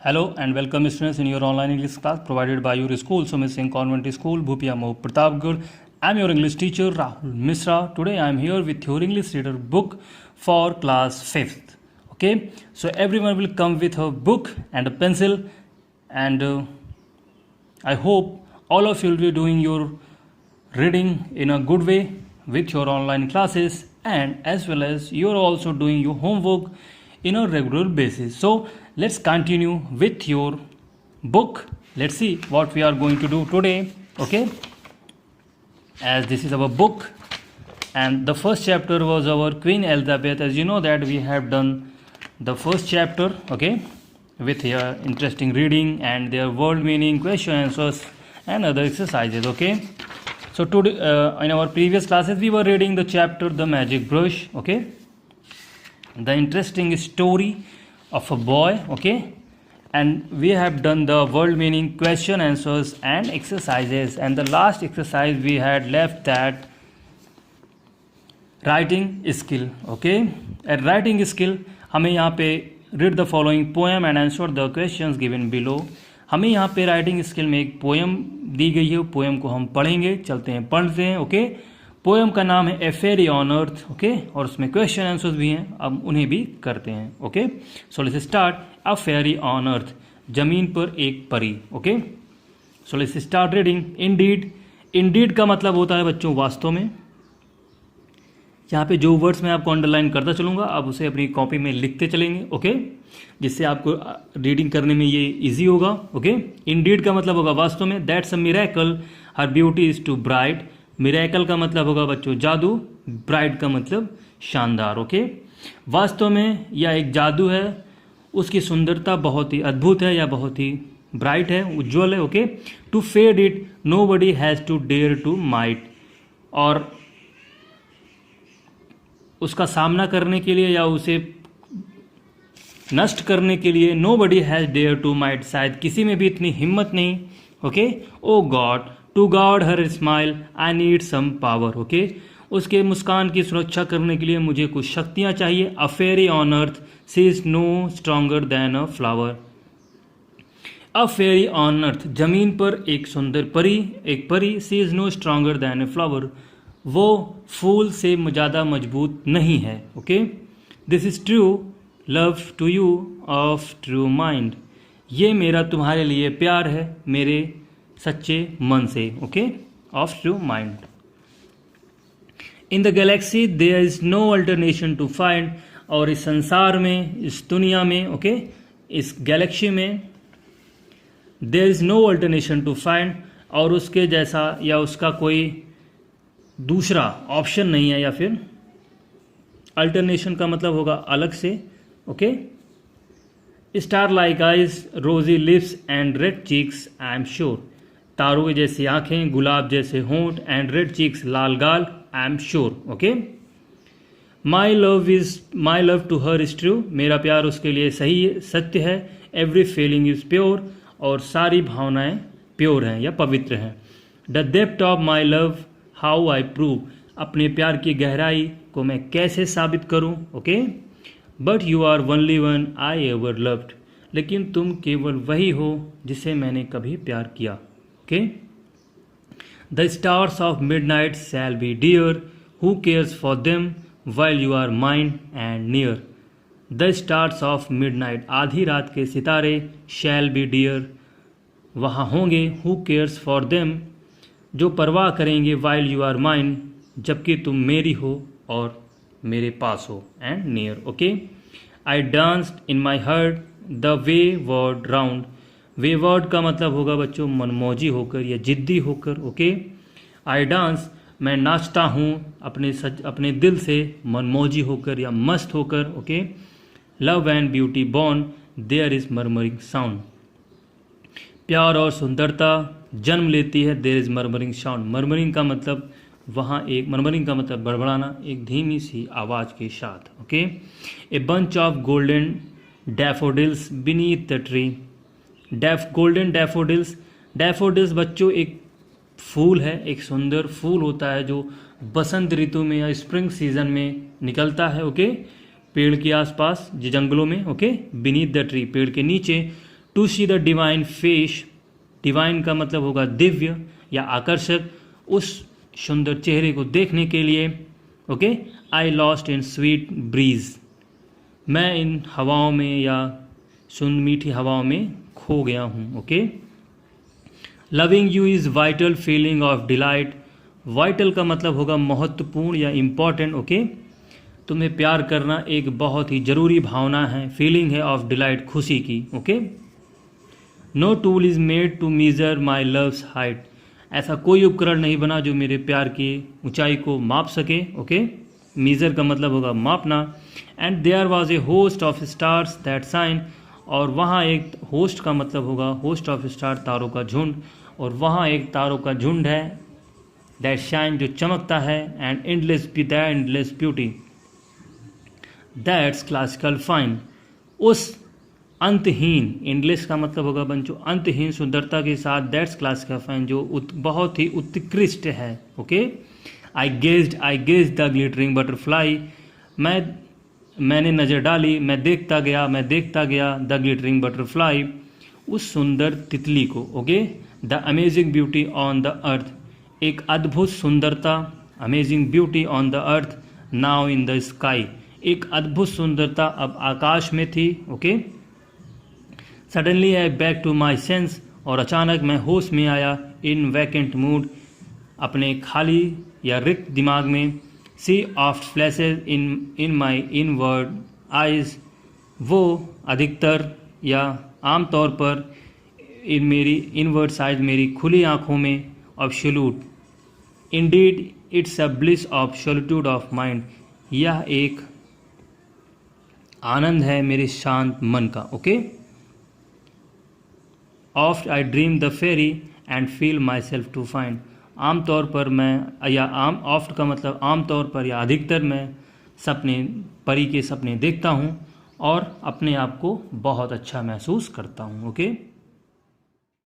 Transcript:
Hello and welcome students in your online English class provided by your school, Sumit Singh Convent School, Bhupia Mo, Pratapgarh. I am your English teacher Rahul Misra. Today I am here with your English reader book for class 5th. Okay, so everyone will come with a book and a pencil, and I hope all of you will be doing your reading in a good way with your online classes, and as well as you are also doing your homework in a regular basis. So let's continue with your book. Let's see what we are going to do today. Okay, as this is our book and the first chapter was our Queen Elizabeth. As you know that we have done the first chapter, okay, with here interesting reading and their word meaning, question answers and other exercises. Okay, so today in our previous classes we were reading the chapter The Magic Brush. Okay, the interesting story of a boy. Okay, and we have done the word meaning, question answers and exercises, and the last exercise we had left that writing skill. Okay, at writing skill हमें यहाँ पे read the following poem and answer the questions given below. हमें यहाँ पे writing skill में एक poem दी गई है, पोएम को हम पढ़ेंगे, चलते हैं पढ़ते हैं. ओके, पोएम का नाम है ए फेरी ऑन अर्थ. ओके, और उसमें क्वेश्चन आंसर्स भी हैं, अब उन्हें भी करते हैं. Okay, so let's start. A fairy on earth, जमीन पर एक परी. Okay, so let's start reading. Indeed, indeed का मतलब होता है बच्चों वास्तव में. यहाँ पे जो वर्ड्स मैं आपको अंडरलाइन करता चलूँगा, आप उसे अपनी कॉपी में लिखते चलेंगे. ओके, जिससे आपको रीडिंग करने में ये इजी होगा. ओके, इंडीड का मतलब होगा वास्तव में. That's a miracle, her beauty is too bright. Miracle का मतलब होगा बच्चों जादू, ब्राइट का मतलब शानदार. ओके, वास्तव में यह एक जादू है, उसकी सुंदरता बहुत ही अद्भुत है या बहुत ही ब्राइट है, उज्जवल है. Okay, to fade it nobody has to dare to might. और उसका सामना करने के लिए या उसे नष्ट करने के लिए nobody has dare to might, शायद किसी में भी इतनी हिम्मत नहीं. Okay, oh God, to guard her smile I need some power. Okay, उसके मुस्कान की सुरक्षा करने के लिए मुझे कुछ शक्तियाँ चाहिए. A fairy on earth, she is no stronger than a flower. A fairy on earth, जमीन पर एक सुंदर परी, एक परी. She is no stronger than a flower, वो फूल से ज़्यादा मजबूत नहीं है. Okay, this is true love to you of true mind, ये मेरा तुम्हारे लिए प्यार है मेरे सच्चे मन से. Okay, of true mind. In the galaxy there is no alternation to find, और इस संसार में, इस दुनिया में, ओके, इस गैलेक्सी में there is no alternation to find, और उसके जैसा या उसका कोई दूसरा ऑप्शन नहीं है, या फिर अल्टरनेशन का मतलब होगा अलग से. ओके, स्टार लाइक आइज, रोजी lips and red cheeks I am sure. तारों जैसी आंखें, गुलाब जैसे होंठ, एंड रेड चीक्स, लाल गाल, I am sure. Okay, my love to her is true, मेरा प्यार उसके लिए सही है, सत्य है. एवरी फीलिंग इज प्योर, और सारी भावनाएं प्योर हैं या पवित्र हैं. The depth of my love how I prove, अपने प्यार की गहराई को मैं कैसे साबित करूं. Okay, but you are only one I ever loved, लेकिन तुम केवल वही हो जिसे मैंने कभी प्यार किया. Okay, the stars of midnight shall be dear, who cares for them while you are mind and near. The stars of midnight, आधी रात के सितारे, शैल बी डियर, वहाँ होंगे, हु केयर्स फॉर देम, जो परवाह करेंगे, वाइल यू आर माइंड, जबकि तुम मेरी हो और मेरे पास हो, and near. Okay, I danced in my heart the way word round. Way word का मतलब होगा बच्चों मनमौजी होकर या जिद्दी होकर. ओके, आई डांस, मैं नाचता हूँ अपने दिल से, मनमौजी होकर या मस्त होकर. Okay, love and beauty born, there is murmuring sound. प्यार और सुंदरता जन्म लेती है, there is murmuring sound. Murmuring का मतलब वहाँ एक, मर्मरिंग का मतलब बड़बड़ाना, एक धीमी सी आवाज़ के साथ. Okay, a bunch of golden daffodils beneath the tree. Golden daffodils, daffodils बच्चों एक फूल है, एक सुंदर फूल होता है जो बसंत ऋतु में या स्प्रिंग सीजन में निकलता है. ओके, पेड़ के आसपास, जंगलों में. ओके, बीनीथ द ट्री, पेड़ के नीचे. To see the divine face, divine का मतलब होगा दिव्य या आकर्षक, उस सुंदर चेहरे को देखने के लिए। Okay, I lost in sweet breeze, मैं इन हवाओं में या मीठी हवाओं में खो गया हूँ। Okay, loving you is vital feeling of delight, vital का मतलब होगा महत्वपूर्ण या इम्पॉर्टेंट। ओके, तुम्हें प्यार करना एक बहुत ही ज़रूरी भावना है, फीलिंग है ऑफ डिलाइट, खुशी की। Okay, no tool is made to measure my love's height, ऐसा कोई उपकरण नहीं बना जो मेरे प्यार की ऊंचाई को माप सके। ओके, मेजर का मतलब होगा मापना। And there was a host of stars that shine, और वहाँ एक होस्ट का मतलब होगा होस्ट ऑफ स्टार, तारों का झुंड, और वहाँ एक तारों का झुंड है दैट शाइन, जो चमकता है। And endless beauty that's classical fine, उस अंतहीन, एंडलेस का मतलब होगा बंचो अंतहीन सुंदरता के साथ, दैट्स क्लासिकल फाइन, जो बहुत ही उत्कृष्ट है। Okay, I gazed the glittering butterfly, मैंने नज़र डाली, मैं देखता गया द ग्लिटरिंग बटरफ्लाई, उस सुंदर तितली को। Okay, the amazing beauty on the earth, एक अद्भुत सुंदरता, amazing beauty on the earth, now in the sky, एक अद्भुत सुंदरता अब आकाश में थी। Okay, suddenly I back to my sense, और अचानक मैं होश में आया, इन वैकेंट मूड, अपने खाली या रिक्त दिमाग में। सी ऑफ्ट फ्लैशेज इन माई इनवर्ड आइज, वो अधिकतर या आमतौर पर इन मेरी इनवर्ड साइज, मेरी खुली आँखों में। Absolute indeed it's a bliss of solitude of mind, यह एक आनंद है मेरे शांत मन का। Okay, oft I dream the fairy and feel myself to find, आमतौर पर मैं, या ऑफ्ट का मतलब आमतौर पर या अधिकतर मैं परी के सपने देखता हूँ और अपने आप को बहुत अच्छा महसूस करता हूँ। ओके।